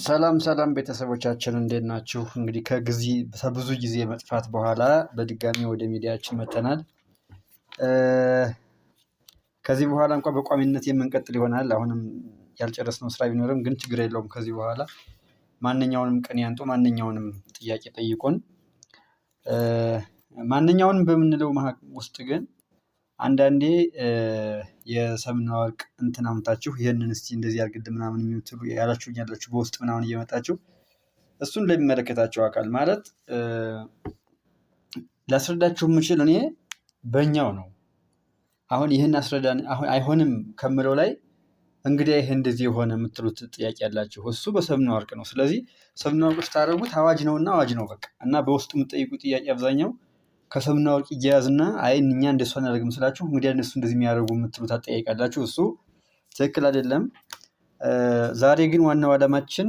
ሰላም ቤተሰቦቻችን እንዴት ናችሁ? እንግዲህ ከብዙ ጊዜ መጥፋት በኋላ በድጋሚ ወደ ሚዲያችን መጥተናል። ከዚህ በኋላ እንኳን በቋሚነት የምንቀጥል ይሆናል። አሁንም ያልጨረስነው ስራ ቢኖርም ግን ችግር የለውም። ከዚህ በኋላ ማንኛውንም ቅኔ አንጡ፣ ማንኛውንም ጥያቄ ጠይቁን። ማንኛውንም በምንለው ውስጥ ግን አንዳንዴ የሰምና ወርቅ እንትን አምታችሁ ይህንን እስቲ እንደዚህ አድርግልኝ ምናምን የምትሉ ያላችሁኝ ያላችሁ በውስጥ ምናምን እየመጣችሁ እሱን ለሚመለከታቸው አካል ማለት ላስረዳችሁ የምችል እኔ በእኛው ነው። አሁን ይህን አስረዳን አይሆንም ከምለው ላይ እንግዲህ ይህ እንደዚህ የሆነ የምትሉት ጥያቄ ያላችሁ እሱ በሰምና ወርቅ ነው። ስለዚህ ሰምና ወርቅ ስታደርጉት አዋጅ ነውና አዋጅ ነው በቃ። እና በውስጥ የምትጠይቁ ጥያቄ አብዛኛው ከሰምና ወርቅ እያያዝና አይ እኛ እንደሱ አናደርግም ስላችሁ እንግዲህ እነሱ እንደዚህ የሚያደርጉ የምትሉት አጠያይቃላችሁ። እሱ ትክክል አይደለም። ዛሬ ግን ዋናው ዓላማችን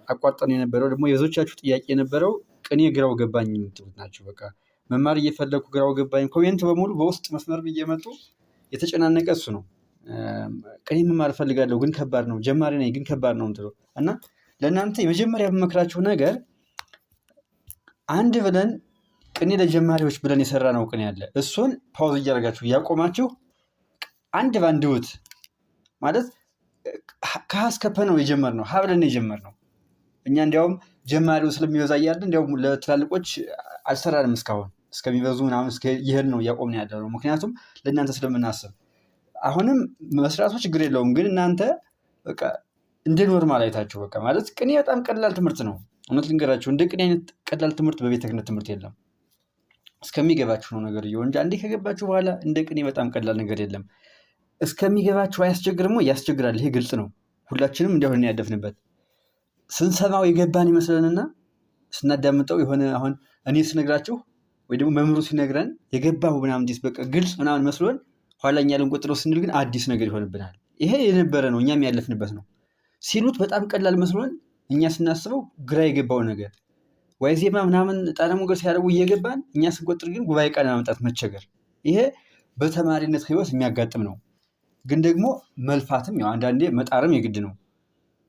አቋርጠን የነበረው ደግሞ የብዙዎቻችሁ ጥያቄ የነበረው ቅኔ ግራው ገባኝ የምትሉት ናቸው። በቃ መማር እየፈለኩ ግራው ገባኝ ኮሜንት በሙሉ በውስጥ መስመር እየመጡ የተጨናነቀ እሱ ነው። ቅኔ መማር እፈልጋለሁ ግን ከባድ ነው፣ ጀማሪ ነኝ ግን ከባድ ነው የምትለው እና ለእናንተ የመጀመሪያ በመክራችሁ ነገር አንድ ብለን ቅኔ ለጀማሪዎች ብለን የሰራ ነው ቅኔ ያለ እሱን ፓውዝ እያደረጋችሁ እያቆማችሁ አንድ ባንድውት ማለት ከሀ እስከ ፐ ነው የጀመርነው፣ ሀ ብለን የጀመርነው እኛ እንዲያውም ጀማሪው ስለሚበዛ እያለ እንዲያውም ለትላልቆች አልሰራንም እስካሁን እስከሚበዙ ምናምን ይሄድ ነው እያቆምን ያለ ነው። ምክንያቱም ለእናንተ ስለምናስብ አሁንም መስራቱ ችግር የለውም። ግን እናንተ በቃ እንደ ኖርማል አይታችሁ በቃ ማለት ቅኔ በጣም ቀላል ትምህርት ነው። እውነት ልንገራችሁ እንደ ቅኔ አይነት ቀላል ትምህርት በቤተ ክህነት ትምህርት የለም። እስከሚገባችሁ ነው ነገር እንጂ አንዴ ከገባችሁ በኋላ እንደ ቅኔ በጣም ቀላል ነገር የለም። እስከሚገባችሁ አያስቸግርም ወይ? ያስቸግራል። ይሄ ግልጽ ነው። ሁላችንም እንዲያሆን ያደፍንበት ስንሰማው የገባን ይመስለንና ስናዳምጠው የሆነ አሁን እኔ ስነግራችሁ ወይ ደግሞ መምህሩ ሲነግረን የገባው ምናምን እንዲስ በቃ ግልጽ ምናምን መስሎን ኋላኛ ልንቆጥረው ስንል ግን አዲስ ነገር ይሆንብናል። ይሄ የነበረ ነው፣ እኛም ያለፍንበት ነው። ሲሉት በጣም ቀላል መስሎን እኛ ስናስበው ግራ የገባው ነገር ወይ ዜማ ምናምን ጣለ ሞገር ሲያደርጉ እየገባን እኛ ስንቆጥር ግን ጉባኤ ቃል ማምጣት መቸገር፣ ይሄ በተማሪነት ህይወት የሚያጋጥም ነው። ግን ደግሞ መልፋትም ያው አንዳንዴ መጣርም የግድ ነው።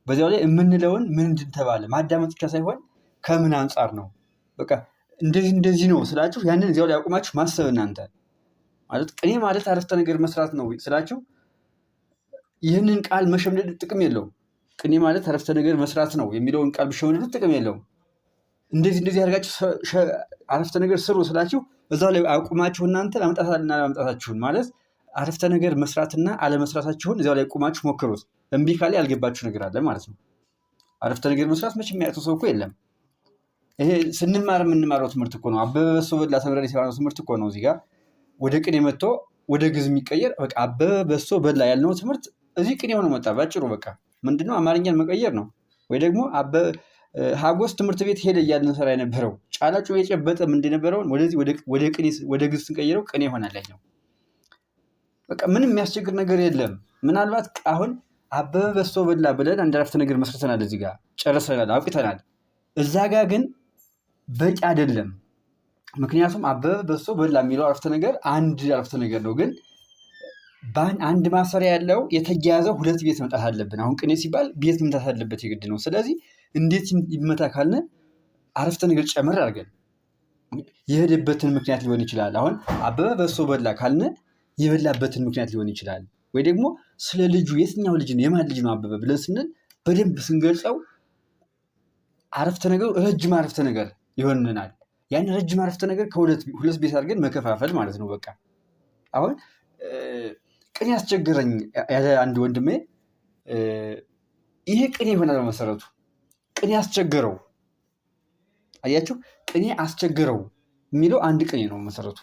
በዚያው ላይ የምንለውን ምንድን ተባለ ማዳመጥ ብቻ ሳይሆን ከምን አንጻር ነው በቃ እንደዚህ ነው ስላችሁ ያንን እዚያው ላይ አቁማችሁ ማሰብ እናንተ ማለት ቅኔ ማለት አረፍተ ነገር መስራት ነው ስላችሁ ይህንን ቃል መሸምደድ ጥቅም የለውም። ቅኔ ማለት አረፍተ ነገር መስራት ነው የሚለውን ቃል ብሸምደዱ ጥቅም የለውም። እንደዚህ አድርጋችሁ አረፍተ ነገር ስሩ ስላችሁ እዛው ላይ አቁማችሁ እናንተ ለማምጣትና ለማምጣታችሁን ማለት አረፍተ ነገር መስራትና አለመስራታችሁን እዛው ላይ ቁማችሁ ሞክሩት። እምቢ ካለ ያልገባችሁ ነገር አለ ማለት ነው። አረፍተ ነገር መስራት መቼም የሚያቅተው ሰው እኮ የለም። ይሄ ስንማር የምንማረው ትምህርት እኮ ነው። አበበ በሶ በላ ተምረን የሰራነው ትምህርት እኮ ነው። እዚህ ጋር ወደ ቅኔ መጥቶ ወደ ግዕዝ የሚቀየር በቃ አበበ በሶ በላ ያልነው ትምህርት እዚህ ቅኔ ሆኖ መጣ። ባጭሩ በቃ ምንድነው አማርኛን መቀየር ነው። ወይ ደግሞ ሀጎስ ትምህርት ቤት ሄደ እያልን ሰራ የነበረው ጫላ ጩቤ የጨበጠ ምንድን ነበረውን ወደዚህ ወደ ግዕዝ ስንቀይረው ቅኔ ይሆናል ነው። በቃ ምንም የሚያስቸግር ነገር የለም። ምናልባት አሁን አበበ በሶ በላ ብለን አንድ አረፍተ ነገር መስርተናል፣ እዚህ ጋር ጨርሰናል፣ አውቅተናል። እዛ ጋር ግን በቂ አይደለም። ምክንያቱም አበበ በሶ በላ የሚለው አረፍተ ነገር አንድ አረፍተ ነገር ነው። ግን አንድ ማሰሪያ ያለው የተያያዘው ሁለት ቤት መምጣት አለብን። አሁን ቅኔ ሲባል ቤት መምጣት አለበት የግድ ነው። ስለዚህ እንዴት ይመታ ካልን አረፍተ ነገር ጨምር አድርገን የሄደበትን ምክንያት ሊሆን ይችላል። አሁን አበበ በሶ በላ ካልን የበላበትን ምክንያት ሊሆን ይችላል። ወይ ደግሞ ስለ ልጁ የትኛው ልጅ ነው የማን ልጅ ነው አበበ ብለን ስንል በደንብ ስንገልጸው አረፍተ ነገሩ ረጅም አረፍተ ነገር ይሆንልናል። ያን ረጅም አረፍተ ነገር ከሁለት ቤት አድርገን መከፋፈል ማለት ነው። በቃ አሁን ቅኔ አስቸገረኝ ያለ አንድ ወንድሜ ይሄ ቅኔ ይሆናል በመሰረቱ። ቅኔ አስቸገረው፣ አያችሁ፣ ቅኔ አስቸገረው የሚለው አንድ ቅኔ ነው መሰረቱ።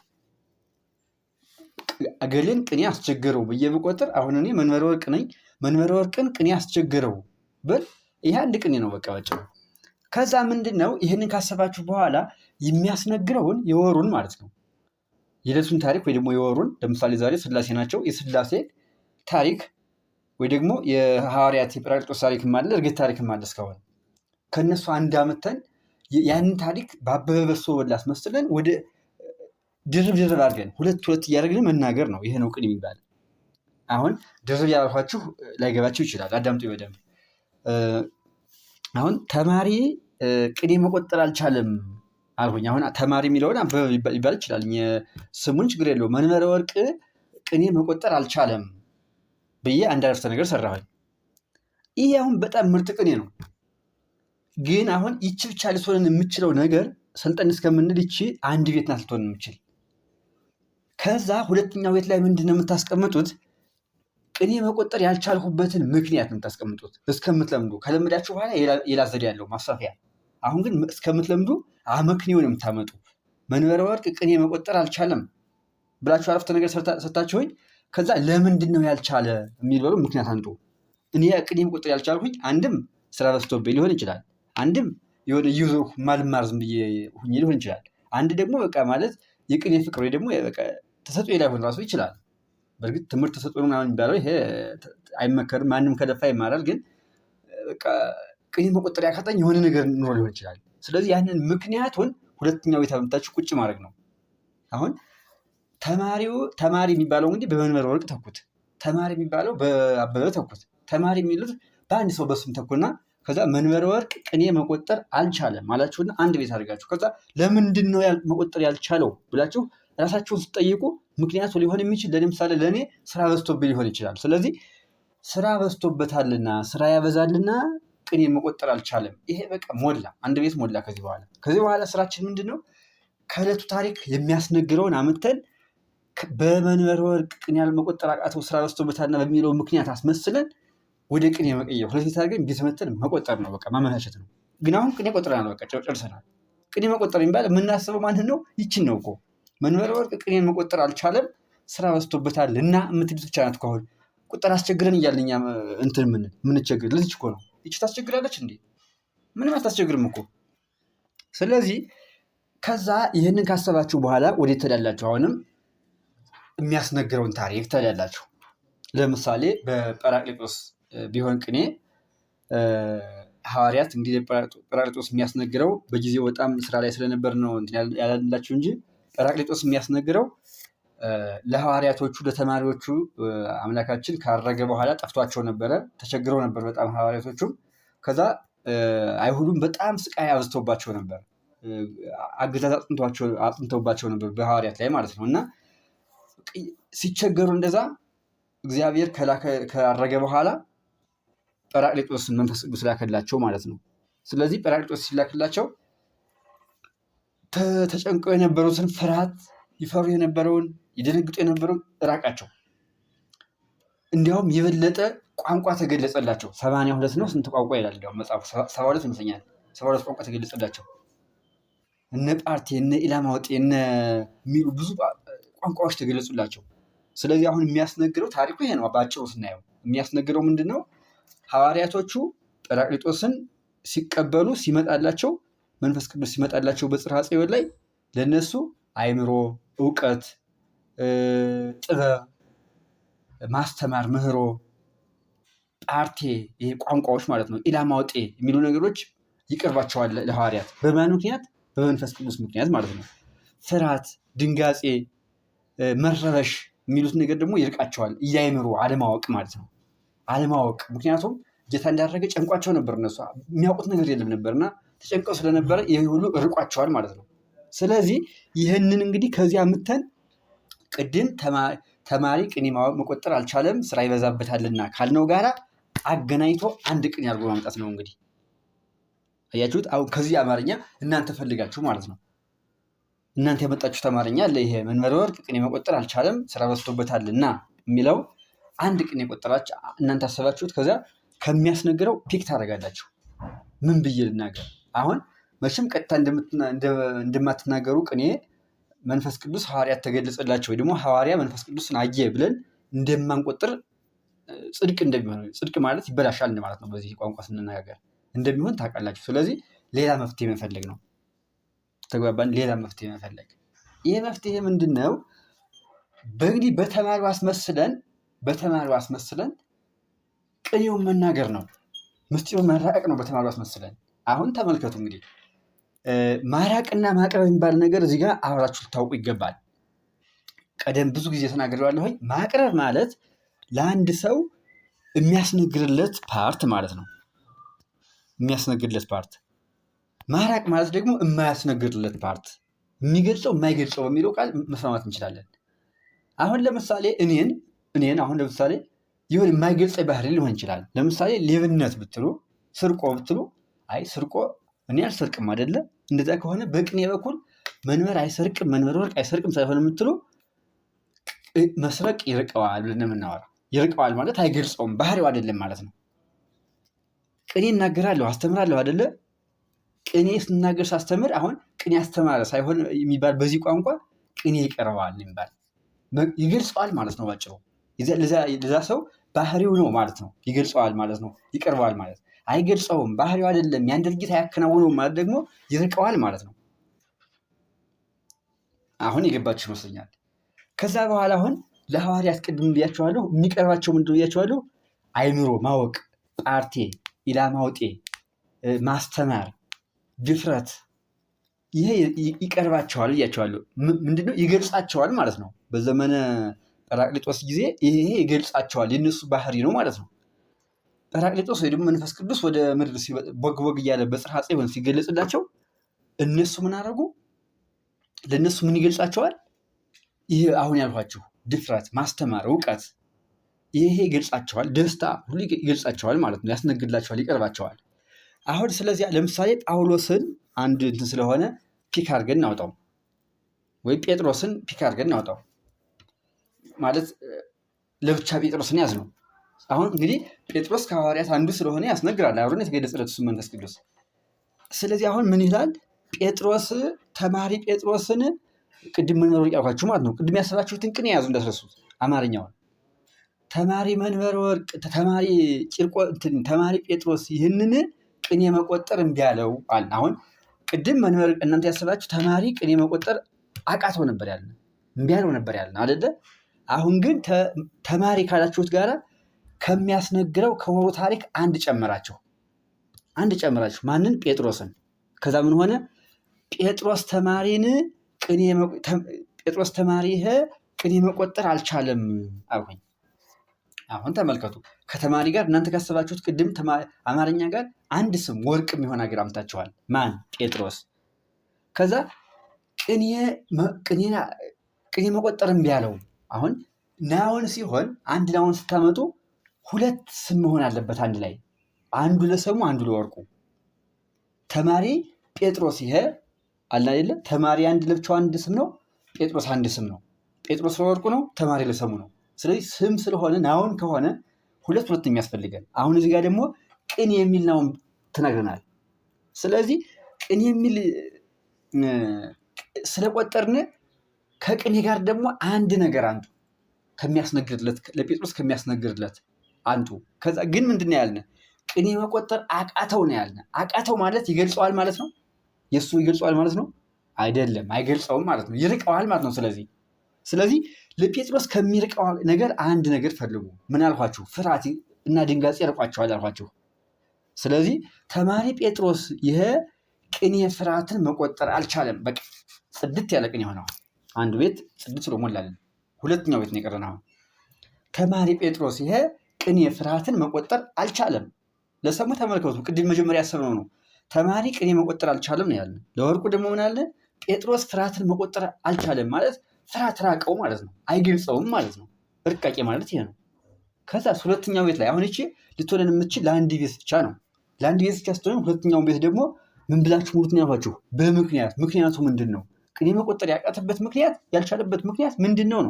እገሌን ቅኔ አስቸገረው ብዬ ብቆጥር አሁን እኔ መንበረ ወርቅ ነኝ፣ መንበረ ወርቅን ቅኔ አስቸገረው ብል ይሄ አንድ ቅኔ ነው በቃ ባጭሩ። ከዛ ምንድን ነው ይህንን ካሰባችሁ በኋላ የሚያስነግረውን የወሩን ማለት ነው የዕለቱን ታሪክ ወይ ደግሞ የወሩን ለምሳሌ ዛሬ ስላሴ ናቸው፣ የስላሴ ታሪክ ወይ ደግሞ የሐዋርያት የጰራቅሊጦስ ታሪክም አለ፣ እርገት ታሪክም አለ። እስካሁን ከእነሱ አንድ አመተን ያንን ታሪክ በአበበ በሶ በላ አስመስለን ወደ ድርብ አድርገን ሁለት እያደረግን መናገር ነው። ይሄ ነው ቅኔ የሚባል። አሁን ድርብ ያልኳችሁ ላይገባችሁ ይችላል። አዳምጡ በደንብ። አሁን ተማሪ ቅኔ መቆጠር አልቻለም አልሁኝ። አሁን ተማሪ የሚለውን አበበ ሊባል ይችላል፣ ስሙን ችግር የለው። መንበረ ወርቅ ቅኔ መቆጠር አልቻለም ብዬ አንድ አረፍተ ነገር ሰራሁኝ። ይሄ አሁን በጣም ምርጥ ቅኔ ነው። ግን አሁን ይቺ ብቻ ልትሆንን የምችለው ነገር ሰልጠን እስከምንል ይቺ አንድ ቤት ናት ልትሆን የምችል። ከዛ ሁለተኛው ቤት ላይ ምንድን ነው የምታስቀምጡት? ቅኔ መቆጠር ያልቻልኩበትን ምክንያት ነው የምታስቀምጡት እስከምትለምዱ። ከለመዳችሁ በኋላ ሌላ ዘዴ ያለው ማስፋፊያ። አሁን ግን እስከምትለምዱ አመክንዮ ነው የምታመጡ። መንበረ ወርቅ ቅኔ መቆጠር አልቻለም ብላችሁ አረፍተ ነገር ሰታችሁኝ፣ ከዛ ለምንድን ነው ያልቻለ የሚለው ምክንያት አንዱ። እኔ ቅኔ መቆጠር ያልቻልኩኝ አንድም ስራ በዝቶብኝ ሊሆን ይችላል፣ አንድም የሆነ ይዞ ማልማር ዝም ብዬ ሁኜ ሊሆን ይችላል፣ አንድ ደግሞ በቃ ማለት የቅኔ ፍቅር ወይ ደግሞ ተሰጥኦ ላይሆን ራሱ ይችላል። በእርግጥ ትምህርት ተሰጥኦ ምናምን የሚባለው ይሄ አይመከርም፣ ማንም ከደፋ ይማራል። ግን በቃ ቅኔ መቆጠር ያቃተኝ የሆነ ነገር ኑሮ ሊሆን ይችላል። ስለዚህ ያንን ምክንያቱን ሁለተኛው ቤት አምጥታችሁ ቁጭ ማድረግ ነው። አሁን ተማሪ የሚባለው እንግዲህ በመንበረ ወርቅ ተኩት፣ ተማሪ የሚባለው በአበበ ተኩት፣ ተማሪ የሚሉት በአንድ ሰው በስም ተኩና ከዛ መንበረ ወርቅ ቅኔ መቆጠር አልቻለም አላችሁና አንድ ቤት አድርጋችሁ ከዛ ለምንድን ነው መቆጠር ያልቻለው ብላችሁ ራሳችሁን ስትጠይቁ ምክንያቱ ሊሆን የሚችል ለምሳሌ ለእኔ ስራ በዝቶብኝ ሊሆን ይችላል። ስለዚህ ስራ በዝቶበታልና ስራ ያበዛልና ቅኔ መቆጠር አልቻለም። ይሄ በቃ ሞላ፣ አንድ ቤት ሞላ። ከዚህ በኋላ ስራችን ምንድን ነው? ከዕለቱ ታሪክ የሚያስነግረውን አምተን በመንበረ ወርቅ ቅኔ መቆጠር አቃተው ስራ በዝቶበታልና በሚለው ምክንያት አስመስለን ወደ ቅኔ መቀየር፣ ሁለት አድርገን ቢትመተን መቆጠር ነው። በቃ ማመቻቸት ነው። ግን አሁን ቅኔ ቆጥረናል፣ በቃ ጨርሰናል። ቅኔ መቆጠር የሚባል የምናስበው ማንን ነው? ይችን ነው እኮ መንበረ ወርቅ ቅኔ መቆጠር አልቻለም ስራ በዝቶበታል እና የምትሉት ብቻ ናት። ከሆነ ቁጥር አስቸግረን እያልን እኛ እንትን ምንቸግር ልጅ እኮ ነው። ይቺ ታስቸግራለች እንዴ? ምንም አታስቸግርም እኮ። ስለዚህ ከዛ ይህንን ካሰባችሁ በኋላ ወዴት ትሄዳላችሁ? አሁንም የሚያስነግረውን ታሪክ ትሄዳላችሁ። ለምሳሌ በጰራቅሊጦስ ቢሆን ቅኔ ሐዋርያት እንግዲህ ጰራቅሊጦስ የሚያስነግረው በጊዜው በጣም ስራ ላይ ስለነበር ነው ያላላችሁ እንጂ ጰራቅሊጦስ የሚያስነግረው ለሐዋርያቶቹ ለተማሪዎቹ አምላካችን ካረገ በኋላ ጠፍቷቸው ነበረ፣ ተቸግረው ነበር በጣም ሐዋርያቶቹም። ከዛ አይሁዱም በጣም ስቃይ አብዝተውባቸው ነበር፣ አገዛዝ አጥንተውባቸው ነበር በሐዋርያት ላይ ማለት ነው። እና ሲቸገሩ እንደዛ እግዚአብሔር ካረገ በኋላ ጰራቅሊጦስን መንፈስ ቅዱስ ላከላቸው ማለት ነው። ስለዚህ ጰራቅሊጦስ ሲላክላቸው ተጨንቀው የነበሩትን ፍርሃት፣ ይፈሩ የነበረውን ይደነግጡ የነበረውን ራቃቸው። እንዲያውም የበለጠ ቋንቋ ተገለጸላቸው። 82 ነው ስንት ቋንቋ ይላል እንዲያውም መጽሐፉ 72 ይመስለኛል። 72 ቋንቋ ተገለጸላቸው። እነ ጳርቴ እነ ኢላማውጤ እነ የሚሉ ብዙ ቋንቋዎች ተገለጹላቸው። ስለዚህ አሁን የሚያስነግረው ታሪኩ ይሄ ነው። በአጭሩ ስናየው የሚያስነግረው ምንድን ነው? ሐዋርያቶቹ ጰራቅሊጦስን ሲቀበሉ ሲመጣላቸው መንፈስ ቅዱስ ሲመጣላቸው በጽርሐ ጽዮን ላይ ለነሱ አእምሮ፣ እውቀት፣ ጥበብ፣ ማስተማር፣ ምህሮ፣ ጳርቴ ይሄ ቋንቋዎች ማለት ነው፣ ኢላማውጤ የሚሉ ነገሮች ይቀርባቸዋል ለሐዋርያት። በማን ምክንያት? በመንፈስ ቅዱስ ምክንያት ማለት ነው። ፍርሃት፣ ድንጋጼ፣ መረበሽ የሚሉት ነገር ደግሞ ይርቃቸዋል። እያይምሩ አለማወቅ ማለት ነው። አለማወቅ ምክንያቱም ጌታ እንዳደረገ ጨንቋቸው ነበር። እነሱ የሚያውቁት ነገር የለም ነበርና ተጨንቀው ስለነበረ ይህ ሁሉ ርቋቸዋል ማለት ነው። ስለዚህ ይህንን እንግዲህ ከዚያ ምተን ቅድም ተማሪ ቅኔ መቆጠር አልቻለም ስራ ይበዛበታልና ካልነው ጋራ አገናኝቶ አንድ ቅኔ አድርጎ ማምጣት ነው። እንግዲህ አያችሁት? አሁን ከዚህ አማርኛ እናንተ ፈልጋችሁ ማለት ነው እናንተ የመጣችሁት አማርኛ አለ። ይሄ መንበረ ወርቅ ቅኔ መቆጠር አልቻለም ስራ በዝቶበታልና የሚለው አንድ ቅኔ ቆጠራችሁ እናንተ አሰባችሁት። ከዚያ ከሚያስነግረው ፒክ ታደርጋላችሁ። ምን ብዬ ልናገር? አሁን መቼም ቀጥታ እንደማትናገሩ ቅኔ መንፈስ ቅዱስ ሐዋርያት ተገለጸላቸው ወይ ደግሞ ሐዋርያ መንፈስ ቅዱስን አየ ብለን እንደማንቆጥር ጽድቅ እንደሚሆን፣ ጽድቅ ማለት ይበላሻል ማለት ነው። በዚህ ቋንቋ ስንነጋገር እንደሚሆን ታውቃላችሁ። ስለዚህ ሌላ መፍትሄ መፈለግ ነው። ተግባባን? ሌላ መፍትሄ መፈለግ። ይሄ መፍትሄ ምንድን ነው? በእንግዲህ በተማሪው አስመስለን ቅኔውን መናገር ነው። ምስጢሩን መራቅ ነው። በተማሪው አስመስለን አሁን ተመልከቱ እንግዲህ ማራቅና ማቅረብ የሚባል ነገር እዚህ ጋር አብራችሁ ልታውቁ ይገባል። ቀደም ብዙ ጊዜ ተናግሬዋለሁ። ማቅረብ ማለት ለአንድ ሰው የሚያስነግርለት ፓርት ማለት ነው። የሚያስነግድለት ፓርት፣ ማራቅ ማለት ደግሞ የማያስነግድለት ፓርት፣ የሚገልጸው የማይገልጸው በሚለው ቃል መስማማት እንችላለን። አሁን ለምሳሌ እኔን አሁን ለምሳሌ ይሁን የማይገልጸ ባህሪ ሊሆን ይችላል። ለምሳሌ ሌብነት ብትሉ፣ ስርቆ ብትሉ፣ አይ ስርቆ እኔ አልሰርቅም አይደለ? እንደዛ ከሆነ በቅኔ በኩል መንበር አይሰርቅም፣ መንበር ወርቅ አይሰርቅም ሳይሆን የምትሉ መስረቅ ይርቀዋል ብለን የምናወራ። ይርቀዋል ማለት አይገልጸውም፣ ባህሪው አይደለም ማለት ነው። ቅኔ እናገራለሁ አስተምራለሁ አይደለ? ቅኔ ስናገር ሳስተምር አሁን ቅኔ አስተማረ ሳይሆን የሚባል በዚህ ቋንቋ ቅኔ ይቀርበዋል የሚባል ይገልጸዋል ማለት ነው። ባጭሩ ለዛ ሰው ባህሪው ነው ማለት ነው። ይገልጸዋል ማለት ነው። ይቀርበዋል ማለት አይገልጸውም፣ ባህሪው አይደለም፣ ያን ድርጊት አያከናውነውም ማለት ደግሞ ይርቀዋል ማለት ነው። አሁን የገባችሁ ይመስለኛል። ከዛ በኋላ አሁን ለሐዋርያት ቅድም ብያቸዋለሁ፣ የሚቀርባቸው ምንድን ነው ብያቸዋለሁ? አይምሮ ማወቅ፣ ጳርቴ፣ ኢላማውጤ፣ ማስተማር፣ ድፍረት፣ ይሄ ይቀርባቸዋል ብያቸዋለሁ። ምንድነው? ይገልጻቸዋል ማለት ነው። በዘመነ ጰራቅሊጦስ ጊዜ ይሄ ይገልጻቸዋል፣ የነሱ ባህሪ ነው ማለት ነው። ጰራቅሊጦስ ወይ ደግሞ መንፈስ ቅዱስ ወደ ምድር ቦግ ቦግ እያለ በጽርሐ ጽዮን ሲገለጽላቸው እነሱ ምን አደረጉ? ለእነሱ ምን ይገልጻቸዋል? ይሄ አሁን ያልኋችሁ ድፍረት፣ ማስተማር፣ እውቀት፣ ይሄ ይገልጻቸዋል። ደስታ ሁሉ ይገልጻቸዋል ማለት ነው። ያስነግድላቸዋል፣ ይቀርባቸዋል። አሁን ስለዚያ ለምሳሌ ጳውሎስን አንድ እንትን ስለሆነ ፒክ አድርገን እናውጣው፣ ወይ ጴጥሮስን ፒክ አድርገን እናውጣው ማለት ለብቻ ጴጥሮስን ያዝ ነው። አሁን እንግዲህ ጴጥሮስ ከሐዋርያት አንዱ ስለሆነ ያስነግራል፣ አብሮን የተገለጸለት እሱ መንፈስ ቅዱስ። ስለዚህ አሁን ምን ይላል? ጴጥሮስ ተማሪ ጴጥሮስን ቅድም መንበረ ወርቅ ያልኳችሁ ማለት ነው። ቅድም ያሰባችሁትን ቅኔ ያዙ እንዳትረሱት አማርኛውን። ተማሪ መንበረ ወርቅ ተማሪ ጴጥሮስ ይህንን ቅኔ መቆጠር እምቢ አለው አለ። አሁን ቅድም መንበረ እናንተ ያሰባችሁ ተማሪ ቅኔ መቆጠር አቃተው ነበር ያለ፣ እምቢ አለው ነበር ያለ አይደለ? አሁን ግን ተማሪ ካላችሁት ጋራ ከሚያስነግረው ከወሩ ታሪክ አንድ ጨመራችሁ። ማንን? ጴጥሮስን። ከዛ ምን ሆነ? ጴጥሮስ ተማሪ ቅኔ መቆጠር አልቻለም አልኩኝ። አሁን ተመልከቱ፣ ከተማሪ ጋር እናንተ ካሰባችሁት ቅድም አማርኛ ጋር አንድ ስም ወርቅ የሚሆን ሀገር አምታችኋል። ማን? ጴጥሮስ። ከዛ ቅኔ መቆጠር እምቢ አለው። አሁን ናውን ሲሆን አንድ ናውን ስታመጡ ሁለት ስም መሆን አለበት አንድ ላይ፣ አንዱ ለሰሙ አንዱ ለወርቁ። ተማሪ ጴጥሮስ ይሄ አለ አይደለ? ተማሪ አንድ ለብቻው አንድ ስም ነው፣ ጴጥሮስ አንድ ስም ነው። ጴጥሮስ ለወርቁ ነው፣ ተማሪ ለሰሙ ነው። ስለዚህ ስም ስለሆነ ናውን ከሆነ ሁለት የሚያስፈልገን። አሁን እዚህ ጋር ደግሞ ቅኔ የሚል ናውን ትነግረናል። ስለዚህ ቅኔ የሚል ስለቆጠርን ከቅኔ ጋር ደግሞ አንድ ነገር አንዱ ከሚያስነግርለት ለጴጥሮስ ከሚያስነግርለት አንዱ። ከዛ ግን ምንድን ነው ያልነ? ቅኔ መቆጠር አቃተው ነው ያልነ። አቃተው ማለት ይገልጸዋል ማለት ነው። የእሱ ይገልጸዋል ማለት ነው አይደለም፣ አይገልጸውም ማለት ነው። ይርቀዋል ማለት ነው። ስለዚህ ለጴጥሮስ ከሚርቀው ነገር አንድ ነገር ፈልጉ። ምን አልኳችሁ? ፍርሃት እና ድንጋጼ ይርቋቸዋል አልኳችሁ። ስለዚህ ተማሪ ጴጥሮስ ይሄ ቅኔ ፍርሃትን መቆጠር አልቻለም። በቃ ጽድት ያለ ቅኔ ሆነው አንዱ ቤት ጽድት ብሎ ሞላልን። ሁለተኛው ቤት ነው የቀረን። አሁን ተማሪ ጴጥሮስ ይሄ ቅኔ ፍርሃትን መቆጠር አልቻለም። ለሰሙ ተመልከቱ። ቅድም መጀመሪያ ያሰብነው ነው። ተማሪ ቅኔ መቆጠር አልቻለም ነው ያለን። ለወርቁ ደግሞ ምን አለ? ጴጥሮስ ፍርሃትን መቆጠር አልቻለም ማለት ፍርሃት ራቀው ማለት ነው። አይገልጸውም ማለት ነው። እርቃቄ ማለት ይሄ ነው። ከዛ ሁለተኛው ቤት ላይ አሁን እቺ ልትሆነን የምትችል ለአንድ ቤት ብቻ ነው። ለአንድ ቤት ብቻ ስትሆን ሁለተኛውን ቤት ደግሞ ምን ብላችሁ ሙሉትን ያልኳችሁ በምክንያት። ምክንያቱ ምንድን ነው? ቅኔ መቆጠር ያቃተበት ምክንያት፣ ያልቻለበት ምክንያት ምንድን ነው?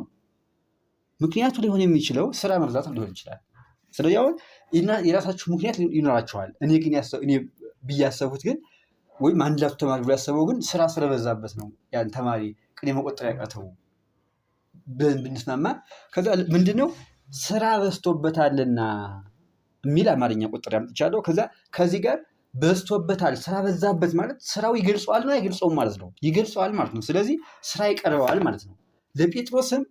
ምክንያቱ ሊሆን የሚችለው ስራ መብዛት ሊሆን ይችላል። ስለዚህ አሁን የራሳችሁ ምክንያት ይኖራችኋል። እኔ ብዬ ያሰቡት ግን ወይም አንድ ላቱ ተማሪ ብሎ ያሰበው ግን ስራ ስለበዛበት ነው ያን ተማሪ ቅኔ መቆጠር ያቃተው ብንስማማ። ከዛ ምንድነው ስራ በዝቶበታልና የሚል አማርኛ ቁጥር ያምጥቻለሁ። ከዚህ ጋር በዝቶበታል፣ ስራ በዛበት ማለት ስራው ይገልጸዋል ነው አይገልጸውም ማለት ነው? ይገልጸዋል ማለት ነው። ስለዚህ ስራ ይቀርበዋል ማለት ነው። ለጴጥሮስም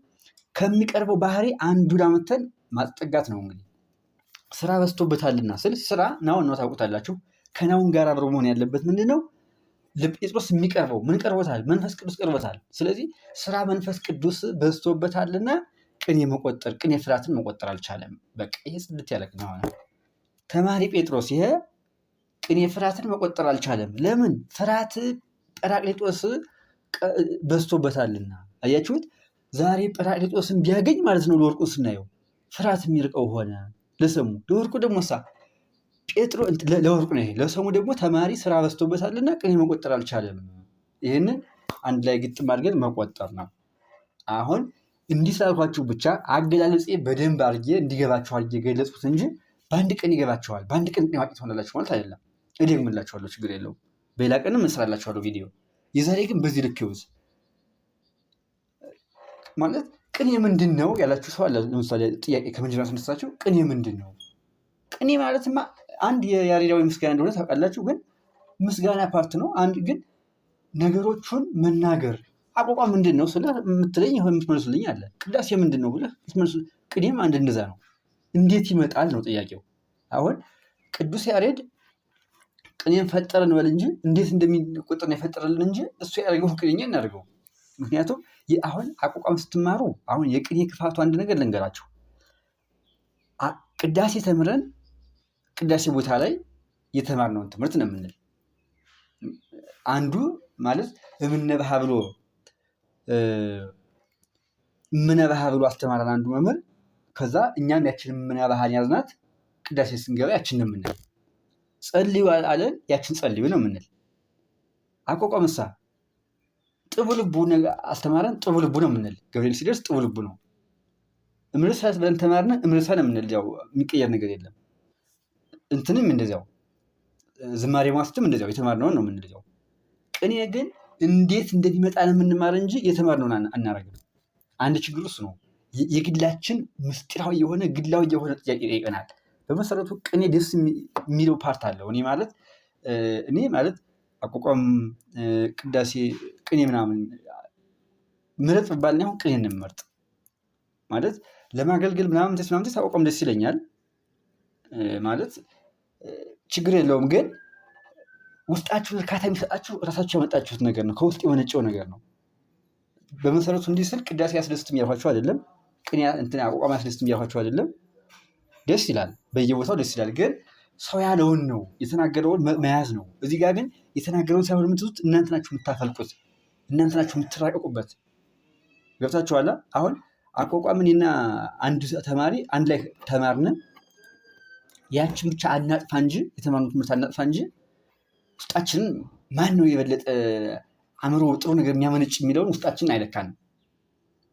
ከሚቀርበው ባህሪ አንዱን አመተን ማጠጋት ነው። እንግዲህ ስራ በዝቶበታልና ስል ስራ ናውን ነው ታውቁታላችሁ። ከናውን ጋር አብሮ መሆን ያለበት ምንድነው? ለጴጥሮስ የሚቀርበው ምን ቀርቦታል? መንፈስ ቅዱስ ቀርቦታል። ስለዚህ ስራ መንፈስ ቅዱስ በዝቶበታልና ቅኔ ፍርሃትን መቆጠር አልቻለም። በቃ ይሄ ጽድት ያለ ቅኔ ሆነ። ተማሪ ጴጥሮስ ይሄ ቅኔ ፍርሃትን መቆጠር አልቻለም። ለምን? ፍርሃት ጰራቅሊጦስ በዝቶበታልና። አያችሁት? ዛሬ ጰራቅሊጦስን ቢያገኝ ማለት ነው ለወርቁ ስናየው ፍርሃት የሚርቀው ሆነ። ለሰሙ ለወርቁ ደግሞ ለወርቁ ነው። ለሰሙ ደግሞ ተማሪ ስራ በዝቶበታልና ቅኔ መቆጠር አልቻለም። ይህንን አንድ ላይ ግጥም አድርገን መቆጠር ነው። አሁን እንዲህ ስላልኳችሁ ብቻ አገላለጼ በደንብ አድርጌ እንዲገባችሁ አድርጌ ገለጽኩት እንጂ በአንድ ቀን ይገባችኋል፣ በአንድ ቀን ቅኔ አዋቂ ትሆናላችሁ ማለት አይደለም። እደግምላችኋለሁ፣ ችግር የለውም። በሌላ ቀንም እንሰራላችኋለሁ ቪዲዮ። የዛሬ ግን በዚህ ልክ ይውዝ ማለት ቅኔ ምንድን ነው ያላችሁ ሰው አለ። ለምሳሌ ጥያቄ ከመጀመሪያ ስነሳችሁ ቅኔ ምንድን ነው? ቅኔ ማለትማ አንድ የያሬዳዊ ምስጋና እንደሆነ ታውቃላችሁ። ግን ምስጋና ፓርት ነው። አንድ ግን ነገሮቹን መናገር አቋቋም ምንድን ነው ስለ የምትለኝ የምትመልሱልኝ አለ። ቅዳሴ ምንድን ነው ብለህ ትመልሱ። ቅኔም አንድ እንደዛ ነው። እንዴት ይመጣል ነው ጥያቄው። አሁን ቅዱስ ያሬድ ቅኔን ፈጠረ እንበል እንጂ እንዴት እንደሚቆጠር ነው የፈጠረልን እንጂ እሱ ያደርገው ቅኔኛ እናደርገው። ምክንያቱም አሁን አቋቋም ስትማሩ አሁን የቅኔ ክፋቱ አንድ ነገር ልንገራችሁ። ቅዳሴ ተምረን ቅዳሴ ቦታ ላይ የተማርነውን ትምህርት ነው የምንል። አንዱ ማለት እምነበሃ ብሎ አስተማረን አንዱ መምህር። ከዛ እኛም ያችን እምነበሃን ያዝናት ቅዳሴ ስንገባ ያችን ነው የምንል። ጸልዩ አለን፣ ያችን ጸልዩ ነው የምንል። አቋቋምሳ ጥቡ ልቡ አስተማረን፣ ጥቡ ልቡ ነው የምንል። ገብርኤል ሲደርስ ጥቡ ልቡ ነው። እምርሳት ብለን ተማርነ፣ እምርሳ ነው የምንል። ያው የሚቀየር ነገር የለም። እንትንም እንደዚያው፣ ዝማሬ ማስትም እንደዚያው የተማርነውን ነው የምንል። ቅኔ ግን እንዴት እንደሚመጣ ነው የምንማር እንጂ የተማርነውን አናረግም። አንድ ችግር እሱ ነው። የግላችን ምስጢራዊ የሆነ ግላዊ የሆነ ጥያቄ ይጠይቀናል። በመሰረቱ ቅኔ ደስ የሚለው ፓርት አለው። እኔ ማለት አቋቋም፣ ቅዳሴ፣ ቅኔ ምናምን ምረጥ ብባል አሁን ቅኔ እንመርጥ ማለት ለማገልገል ምናምን አቋቋም ደስ ይለኛል ማለት ችግር የለውም። ግን ውስጣችሁ እርካታ የሚሰጣችሁ እራሳችሁ ያመጣችሁት ነገር ነው፣ ከውስጥ የመነጨው ነገር ነው። በመሰረቱ እንዲህ ስል ቅዳሴ ያስደስትም እያልኳችሁ አይደለም፣ ቅኔ አቋቋም ያስደስትም እያልኳችሁ አይደለም። ደስ ይላል፣ በየቦታው ደስ ይላል። ግን ሰው ያለውን ነው የተናገረውን መያዝ ነው። እዚህ ጋር ግን የተናገረውን ሳይሆን የምትዙት እናንተ ናችሁ የምታፈልቁት፣ እናንተ ናችሁ የምትራቀቁበት። ገብታችኋላ? አሁን አቋቋምንና አንድ ተማሪ አንድ ላይ ተማርነ፣ ያችን ብቻ አናጥፋ እንጂ የተማርነው ትምህርት አናጥፋ እንጂ ውስጣችንን ማን ነው የበለጠ አእምሮ ጥሩ ነገር የሚያመነጭ የሚለውን ውስጣችንን አይለካንም።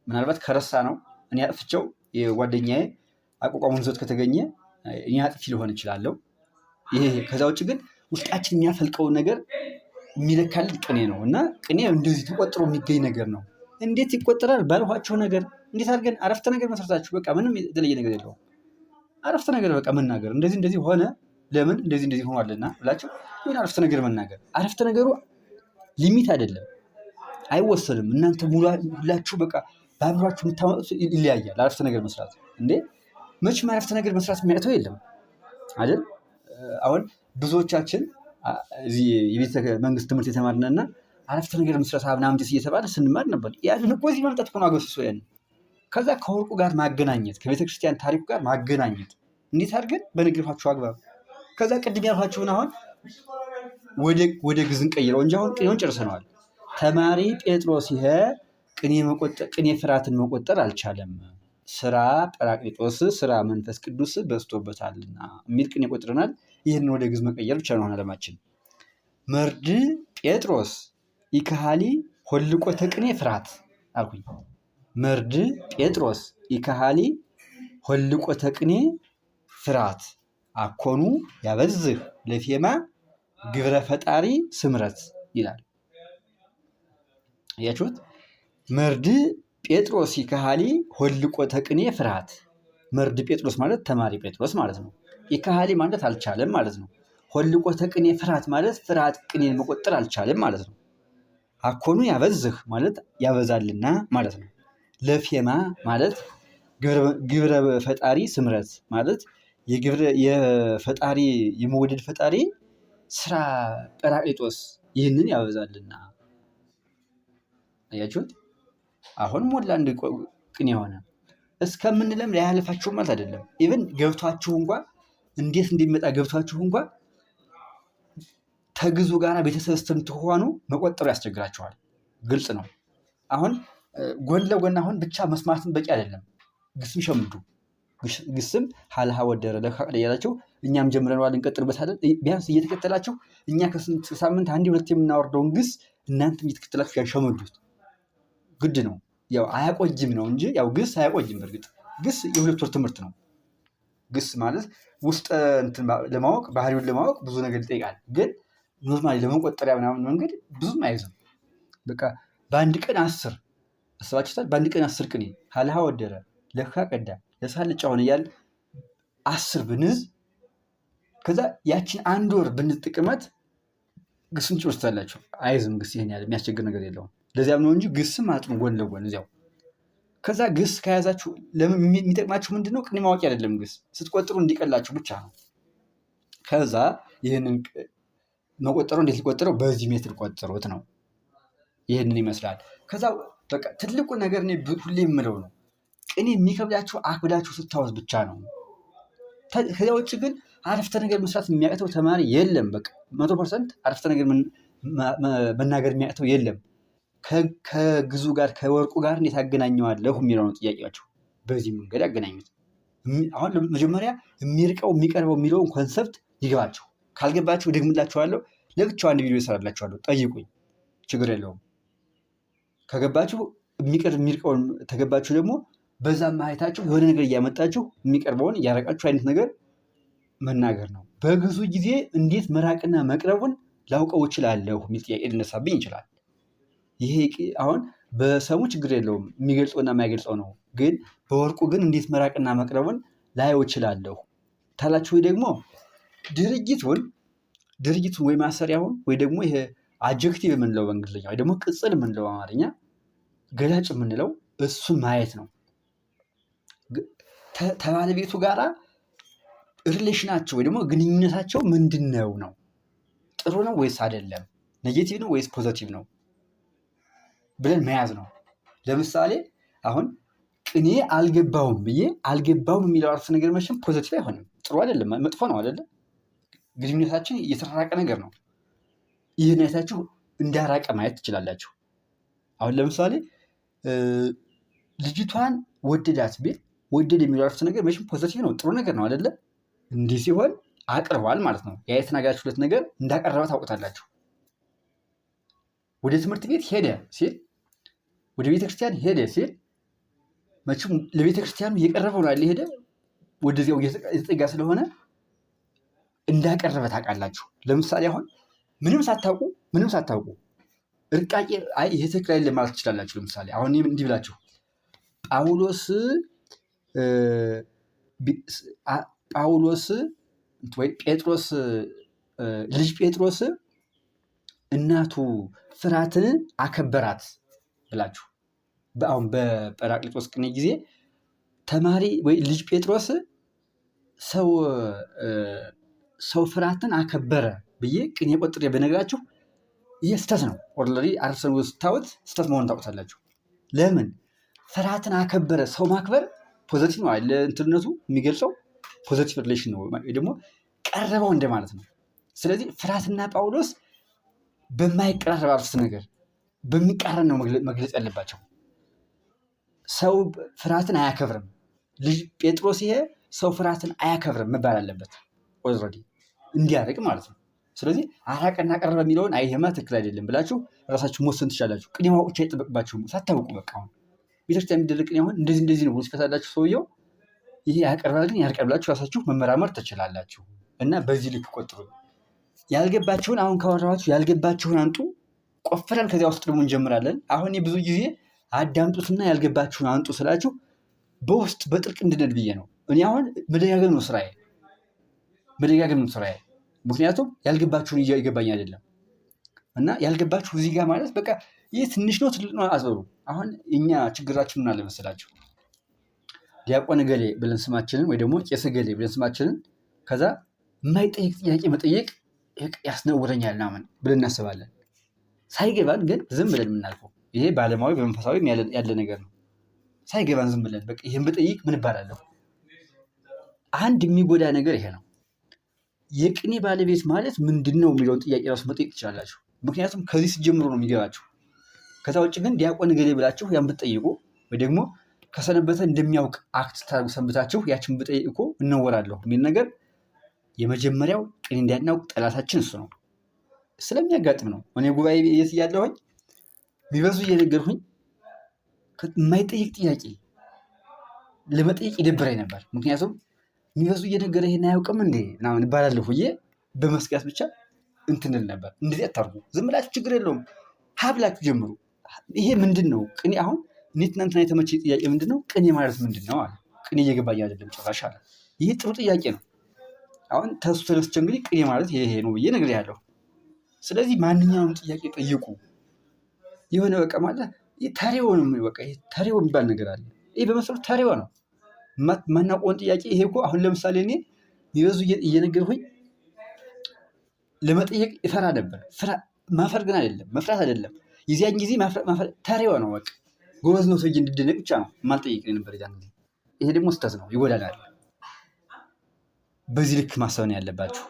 ምናልባት ከረሳ ነው እኔ አጥፍቼው የጓደኛዬ አቋቋሙን ይዞት ከተገኘ እኔ አጥፊ ሊሆን እችላለሁ። ይሄ ከዛ ውጭ ግን ውስጣችን የሚያፈልቀውን ነገር የሚለካልን ቅኔ ነው። እና ቅኔ እንደዚህ ተቆጥሮ የሚገኝ ነገር ነው። እንዴት ይቆጠራል ባልኋቸው ነገር እንዴት አድርገን አረፍተ ነገር መስረታችሁ፣ በቃ ምንም የተለየ ነገር የለውም። አረፍተ ነገር በቃ መናገር፣ እንደዚህ ሆነ፣ ለምን እንደዚህ ሆኗልና ብላችሁ ይሁን አረፍተ ነገር መናገር። አረፍተ ነገሩ ሊሚት አይደለም፣ አይወሰንም። እናንተ ሁላችሁ በቃ በአእምሯችሁ የምታመጡት ይለያያል። አረፍተ ነገር መስራት እንዴ መቼም አረፍተ ነገር መስራት የሚያቅተው የለም አይደል? አሁን ብዙዎቻችን እዚህ የቤተ መንግስት ትምህርት የተማርነና አረፍተ ነገር መስራት ምናምን እየተባለ ስንማር ነበር። ያንን እኮ እዚህ መምጣት እኮ ነው አገሱሶ ያን ከዛ ከወርቁ ጋር ማገናኘት፣ ከቤተክርስቲያን ታሪኩ ጋር ማገናኘት። እንዴት አድርገን በነገርኳችሁ አግባብ። ከዛ ቅድም ያልኳችሁን አሁን ወደ ግዕዝ እንቀይረው እንጂ አሁን ቅኔውን ጨርሰነዋል። ተማሪ ጴጥሮስ ይሄ ቅኔ ፍርሃትን መቆጠር አልቻለም፣ ስራ ጰራቅሊጦስ ስራ መንፈስ ቅዱስ በዝቶበታልና የሚል ቅኔ ቆጥረናል። ይህን ወደ ግዕዝ መቀየር ብቻ ነው ዓላማችን። መርድ ጴጥሮስ ኢካሃሊ ሆልቆተ ቅኔ ፍርሃት አልኩኝ። መርድ ጴጥሮስ ኢካሃሊ ሆልቆተ ቅኔ ፍርሃት አኮኑ ያበዝህ ለፌማ ግብረ ፈጣሪ ስምረት ይላል። አያችሁት? መርድ ጴጥሮስ ኢካሃሊ ሆልቆተ ቅኔ ፍርሃት። መርድ ጴጥሮስ ማለት ተማሪ ጴጥሮስ ማለት ነው። ኢካሃሊ ማለት አልቻለም ማለት ነው። ሆልቆተ ቅኔ ፍርሃት ማለት ፍርሃት ቅኔን መቆጠር አልቻለም ማለት ነው። አኮኑ ያበዝህ ማለት ያበዛልና ማለት ነው። ለፌማ ማለት ግብረ ፈጣሪ ስምረት ማለት የፈጣሪ የመወደድ ፈጣሪ ስራ ጰራቅሊጦስ ይህንን ያበዛልና። አያችሁት? አሁን ሞላ አንድ ቅኔ የሆነ እስከምንለም ላያልፋችሁ ማለት አይደለም። ኢቭን ገብቷችሁ እንኳን እንዴት እንደሚመጣ ገብቷችሁ እንኳን ተግዙ ጋር ቤተሰብ ስትሆኑ መቆጠሩ ያስቸግራቸዋል። ግልጽ ነው። አሁን ጎን ለጎን አሁን ብቻ መስማትን በቂ አይደለም። ግስም ሸምዱ። ግስም ሀልሃ ወደረ ለካ እያላቸው እኛም ጀምረነዋል እንቀጥልበታለን። ቢያንስ እየተከተላቸው እኛ ከስንት ሳምንት አንዴ ሁለት የምናወርደውን ግስ እናንተም እየተከተላችሁ ያሸመዱት ግድ ነው። ያው አያቆይም ነው እንጂ ያው ግስ አያቆይም። በእርግጥ ግስ የ2 ወር ትምህርት ነው። ግስ ማለት ውስጥ ለማወቅ ባህሪውን ለማወቅ ብዙ ነገር ይጠይቃል። ግን ኖርማሊ ለመቆጠሪያ ምናምን መንገድ ብዙም አይዝም። በቃ በአንድ ቀን 10 አስባችሁታል? በአንድ ቀን 10 ቅኔ ሀልሃ ወደረ ለካ ቀዳ ለሳልጫ ሆነ እያል 10 ብንዝ ከዛ ያችን 1 ወር ብንጥቅመት ግስም ትወስዳላችሁ። አይዝም ግስ ይሄን ያለ የሚያስቸግር ነገር የለውም። ለዚያም ነው እንጂ ግስም አጥኑ ጎን ለጎን እዚያው። ከዛ ግስ ከያዛችሁ የሚጠቅማችሁ ምንድነው? ቅኔ ማወቅ አይደለም። ግስ ስትቆጥሩ እንዲቀላችሁ ብቻ ነው። ከዛ ይህንን መቆጠሩ እንዴት ሊቆጠረው? በዚህ ሜትር ቆጥሩት ነው። ይህንን ይመስላል። ከዛ በቃ ትልቁ ነገር እኔ ሁሌ የምለው ነው ቅኔ የሚከብዳችሁ አክብዳችሁ ስታወዝ ብቻ ነው። ከዚያ ውጭ ግን አረፍተ ነገር መስራት የሚያቅተው ተማሪ የለም። በቃ 100% አረፍተ ነገር መናገር የሚያቅተው የለም። ከግዙ ጋር ከወርቁ ጋር እንዴት አገናኘዋለሁ የሚለው ነው ጥያቄያቸው። በዚህ መንገድ አገናኙት። አሁን መጀመሪያ የሚርቀው የሚቀርበው የሚለውን ኮንሰፕት ይገባቸው። ካልገባችሁ ደግምላችኋለሁ። ለብቻው አንድ ቪዲዮ ይሰራላችኋለሁ። ጠይቁኝ፣ ችግር የለውም። ከገባችሁ የሚርቀውን ተገባችሁ ደግሞ በዛም ማየታችሁ የሆነ ነገር እያመጣችሁ የሚቀርበውን እያረቃችሁ አይነት ነገር መናገር ነው። በግዙ ጊዜ እንዴት መራቅና መቅረቡን ላውቀው እችላለሁ የሚል ጥያቄ ሊነሳብኝ ይችላል። ይሄ አሁን በሰሙ ችግር የለውም፣ የሚገልጸውና የማይገልጸው ነው። ግን በወርቁ ግን እንዴት መራቅና መቅረቡን ላየው እችላለሁ ታላችሁ። ወይ ደግሞ ድርጊቱን ወይ ማሰሪያውን ወይ ደግሞ ይሄ አጀክቲቭ የምንለው በእንግሊዝኛ ወይ ደግሞ ቅጽል የምንለው በአማርኛ ገላጭ የምንለው እሱን ማየት ነው። ከባለቤቱ ጋራ ሪሌሽናቸው ወይ ደግሞ ግንኙነታቸው ምንድን ነው? ጥሩ ነው ወይስ አይደለም? ኔጌቲቭ ነው ወይስ ፖዘቲቭ ነው ብለን መያዝ ነው። ለምሳሌ አሁን ቅኔ አልገባውም ብዬ አልገባውም የሚለው አረፍተ ነገር መቼም ፖዘቲቭ አይሆንም። ጥሩ አይደለም፣ መጥፎ ነው አይደለም። ግንኙነታችን እየተራራቀ ነገር ነው። ይህን አይታችሁ እንዳራቀ ማየት ትችላላችሁ። አሁን ለምሳሌ ልጅቷን ወደዳት ቢል ወደድ የሚለው አረፍተ ነገር መቼም ፖዘቲቭ ነው፣ ጥሩ ነገር ነው አይደለም። እንዲህ ሲሆን አቅርቧል ማለት ነው። ያ የተናገራችሁለት ነገር እንዳቀረበ ታውቁታላችሁ። ወደ ትምህርት ቤት ሄደ ሲል ወደ ቤተክርስቲያን ሄደ ሲል መቼም ለቤተክርስቲያኑ እየቀረበው ነው ሄደ፣ ወደዚያው የተጠጋ ስለሆነ እንዳቀረበ ታውቃላችሁ። ለምሳሌ አሁን ምንም ሳታውቁ እርቃቄ ይሄ ትክክል አይደለም ማለት ትችላላችሁ። ለምሳሌ አሁን እንዲህ ብላችሁ ጳውሎስ ወይ ጴጥሮስ ልጅ ጴጥሮስ እናቱ ፍራትን አከበራት ብላችሁ አሁን በጰራቅሊጦስ ቅኔ ጊዜ ተማሪ ወይ ልጅ ጴጥሮስ ሰው ፍራትን አከበረ ብዬ ቅኔ ቆጥሬ በነግራችሁ ይህ ስተት ነው። ኦልሬዲ አረፍተ ነገሩ ስታዩት ስተት መሆኑን ታውቁታላችሁ። ለምን? ፍርሃትን አከበረ። ሰው ማክበር ፖዘቲቭ ነው አይደል? እንትነቱ የሚገልጸው ፖዘቲቭ ሪሌሽን ነው፣ ደግሞ ቀረበው እንደማለት ነው። ስለዚህ ፍርሃትና ጳውሎስ በማይቀራረብ አረፍተ ነገር በሚቃረን ነው መግለጽ ያለባቸው። ሰው ፍርሃትን አያከብርም። ልጅ ጴጥሮስ ይሄ ሰው ፍርሃትን አያከብርም መባል አለበት ኦልሬዲ እንዲያደርግ ማለት ነው። ስለዚህ አራቀና ቀረበ የሚለውን አይሄማ ትክክል አይደለም ብላችሁ ራሳችሁ መወሰን ትችላላችሁ። ቅኔ ማወቅ ብቻ አይጠበቅባችሁም። ሳታውቁ በቃ አሁን ቤተክርስቲያን የሚደረግ ቅኔ አሁን እንደዚህ ነው ብሎ ሲፈታላችሁ ሰውየው ይሄ ያቀርባል ግን ያርቃል ብላችሁ ራሳችሁ መመራመር ትችላላችሁ። እና በዚህ ልክ ቆጥሩ። ያልገባችሁን አሁን ካወራኋችሁ ያልገባችሁን አንጡ፣ ቆፍረን ከዚያ ውስጥ ደግሞ እንጀምራለን። አሁን ብዙ ጊዜ አዳምጡትና ያልገባችሁን አንጡ ስላችሁ በውስጥ በጥልቅ እንድነድ ብዬ ነው። እኔ አሁን መደጋገም ነው ስራዬ። ምክንያቱም ያልገባችሁን ይገባኝ አይደለም። እና ያልገባችሁ እዚህ ጋር ማለት በቃ ይህ ትንሽ ነው ትልቅ ነው አዘሩ። አሁን እኛ ችግራችን ምን አለ መሰላችሁ? ዲያቆን ገሌ ብለን ስማችንን ወይ ደግሞ ቄስ ገሌ ብለን ስማችንን ከዛ የማይጠይቅ ጥያቄ መጠየቅ ያስነውረኛል ምናምን ብለን እናስባለን። ሳይገባን ግን ዝም ብለን የምናልፈው ይሄ በዓለማዊ በመንፈሳዊም ያለ ነገር ነው። ሳይገባን ዝም ብለን በቃ ይሄን ብጠይቅ ምን እባላለሁ? አንድ የሚጎዳ ነገር ይሄ ነው። የቅኔ ባለቤት ማለት ምንድን ነው የሚለውን ጥያቄ ራሱ መጠየቅ ትችላላችሁ። ምክንያቱም ከዚህ ስትጀምሩ ነው የሚገባችሁ። ከዛ ውጭ ግን ዲያቆን ገሌ ብላችሁ ያን ብትጠይቁ ወይ ደግሞ ከሰነበተ እንደሚያውቅ አክት ታርጉ ሰንብታችሁ ያችን ብጠይቅ እኮ እነወራለሁ የሚል ነገር የመጀመሪያው ቅኔ እንዳናውቅ ጠላታችን እሱ ነው። ስለሚያጋጥም ነው። እኔ ጉባኤ የት እያለሁኝ ቢበዙ እየነገርሁኝ የማይጠይቅ ጥያቄ ለመጠየቅ ይደብረኝ ነበር። ምክንያቱም የሚበዙ እየነገረ ይሄን አያውቅም እንዴ ምናምን እባላለሁ ብዬ በመስጋት ብቻ እንትንል ነበር። እንደዚህ አታርጉ፣ ዝም ብላችሁ ችግር የለውም ሀብላችሁ ጀምሩ። ይሄ ምንድን ነው ቅኔ? አሁን እኔ ትናንትና የተመቸ ጥያቄ ምንድን ነው ቅኔ ማለት ምንድን ነው አለ። ቅኔ እየገባኝ አይደለም ጭራሽ አለ። ይህ ጥሩ ጥያቄ ነው። አሁን ተሱ ተነስቼ እንግዲህ ቅኔ ማለት ይሄ ነው ብዬ ነግሬሃለሁ። ስለዚህ ማንኛውም ጥያቄ ጠይቁ። የሆነ በቃ ማለት ተሬው ነው። በቃ ተሬው የሚባል ነገር አለ። ይህ በመሰረቱ ተሬው ነው። ማናውቀውን ጥያቄ ይሄ እኮ አሁን ለምሳሌ እኔ የሚበዙ እየነገርኩኝ ለመጠየቅ ይፈራ ነበር። ማፈር ግን አይደለም፣ መፍራት አይደለም። የዚያን ጊዜ ተሬው ነው። በቃ ጎበዝ ነው ሰውዬ እንድደነቅ ብቻ ነው ማልጠይቅ ነበር ያን ጊዜ። ይሄ ደግሞ ስህተት ነው፣ ይጎዳናል። በዚህ ልክ ማሰብ ነው ያለባችሁ።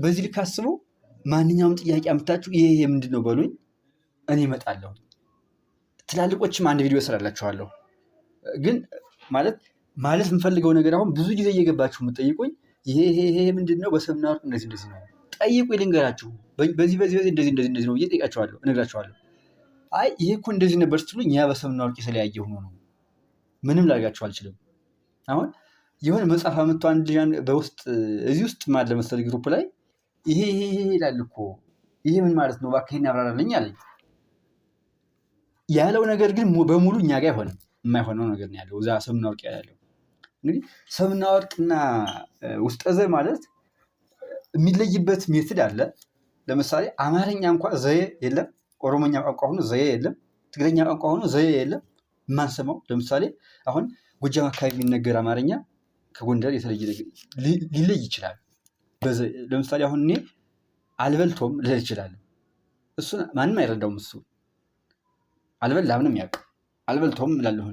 በዚህ ልክ አስበው ማንኛውም ጥያቄ አምጥታችሁ ይሄ ምንድን ነው በሉኝ፣ እኔ እመጣለሁ። ትላልቆችም አንድ ቪዲዮ እሰራላችኋለሁ። ግን ማለት የምፈልገው ነገር አሁን ብዙ ጊዜ እየገባችሁ የምትጠይቁኝ ይሄ ምንድን ነው በሰብና ወርቅ እንደዚህ ነው ጠይቁ፣ ልንገራችሁ። በዚህ እንደዚህ ነው እየጠይቃችኋለሁ፣ እነግራችኋለሁ። አይ ይሄ እኮ እንደዚህ ነበር ስትሉኝ ያ በሰብና ወርቅ የተለያየ ሆኖ ነው። ምንም ላደርጋችሁ አልችልም። አሁን የሆነ መጽሐፍ አመጡ አንድ ልጅ በውስጥ እዚህ ውስጥ ማለ መሰለኝ ግሩፕ ላይ ይሄ ይላል እኮ ይሄ ምን ማለት ነው እባክህ ያብራራልኝ አለኝ። ያለው ነገር ግን በሙሉ እኛ ጋር አይሆንም። የማይሆነው ነገር ነው ያለው እዛ ሰብና ወርቅ ያለው። እንግዲህ ሰብና ወርቅና ውስጠ ዘ ማለት የሚለይበት ሜትድ አለ። ለምሳሌ አማርኛ እንኳ ዘዬ የለም፣ ኦሮሞኛ ቋንቋ ሆኖ ዘዬ የለም፣ ትግረኛ ቋንቋ ሆኖ ዘዬ የለም። የማንሰማው ለምሳሌ አሁን ጎጃም አካባቢ የሚነገር አማርኛ ከጎንደር የተለየ ሊለይ ይችላል። ለምሳሌ አሁን እኔ አልበልቶም ልል እችላለሁ። እሱን ማንም አይረዳውም። እሱ አልበላም ነው የሚያውቅ፣ አልበልቶም እላለሁ።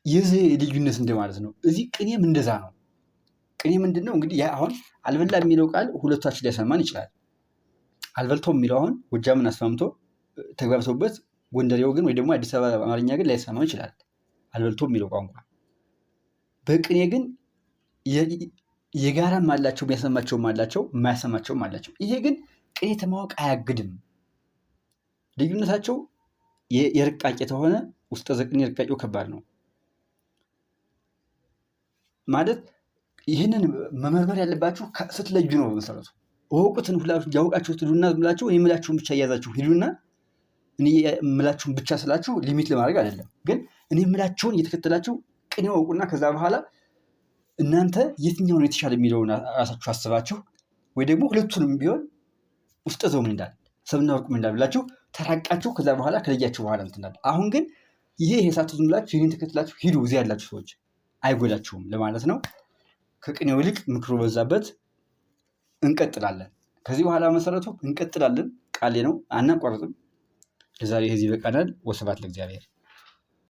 የዚህ ልዩነት እንደማለት ነው። እዚህ ቅኔም እንደዛ ነው። ቅኔ ምንድን ነው እንግዲህ አሁን አልበላ የሚለው ቃል ሁለታችን ሊያሰማን ይችላል። አልበልቶም የሚለው አሁን ጎጃምን አስማምቶ ተግባብተውበት፣ ጎንደሬው ግን ወይ ደግሞ አዲስ አበባ አማርኛ ግን ላይሰማው ይችላል አልበልቶም የሚለው ቋንቋ። በቅኔ ግን የጋራም አላቸው፣ የሚያሰማቸውም አላቸው፣ የማያሰማቸውም አላቸው። ይሄ ግን ቅኔ ተማወቅ አያግድም። ልዩነታቸው የርቃቄ ተሆነ ውስጠ ዘቅኔ ርቃቄው ከባድ ነው ማለት። ይህንን መመርመር ያለባችሁ ስትለዩ ነው። በመሰረቱ እወቁትን ሁላችሁ ያውቃችሁት ሂዱና ብላችሁ እኔ የምላችሁን ብቻ እያዛችሁ ሂዱና፣ እኔ የምላችሁን ብቻ ስላችሁ ሊሚት ለማድረግ አይደለም፣ ግን እኔ የምላችሁን እየተከተላችሁ ቅኔ እወቁና ከዛ በኋላ እናንተ የትኛውን የተሻለ የሚለውን ራሳችሁ አስባችሁ ወይ ደግሞ ሁለቱንም ቢሆን ውስጠ ዘው ምን እንዳለ ሰብና ወርቅ ምን እንዳለ ብላችሁ ተራቃችሁ ከዛ በኋላ ከለያችሁ በኋላ እንትናል። አሁን ግን ይሄ ሳትዙ ብላችሁ ይህን ተከትላችሁ ሂዱ። እዚህ ያላችሁ ሰዎች አይጎዳችሁም ለማለት ነው። ከቅኔው ይልቅ ምክሩ በዛበት። እንቀጥላለን። ከዚህ በኋላ መሰረቱ እንቀጥላለን። ቃሌ ነው፣ አናቋርጥም። ለዛሬ ከዚህ በቃናል። ወስብሐት ለእግዚአብሔር።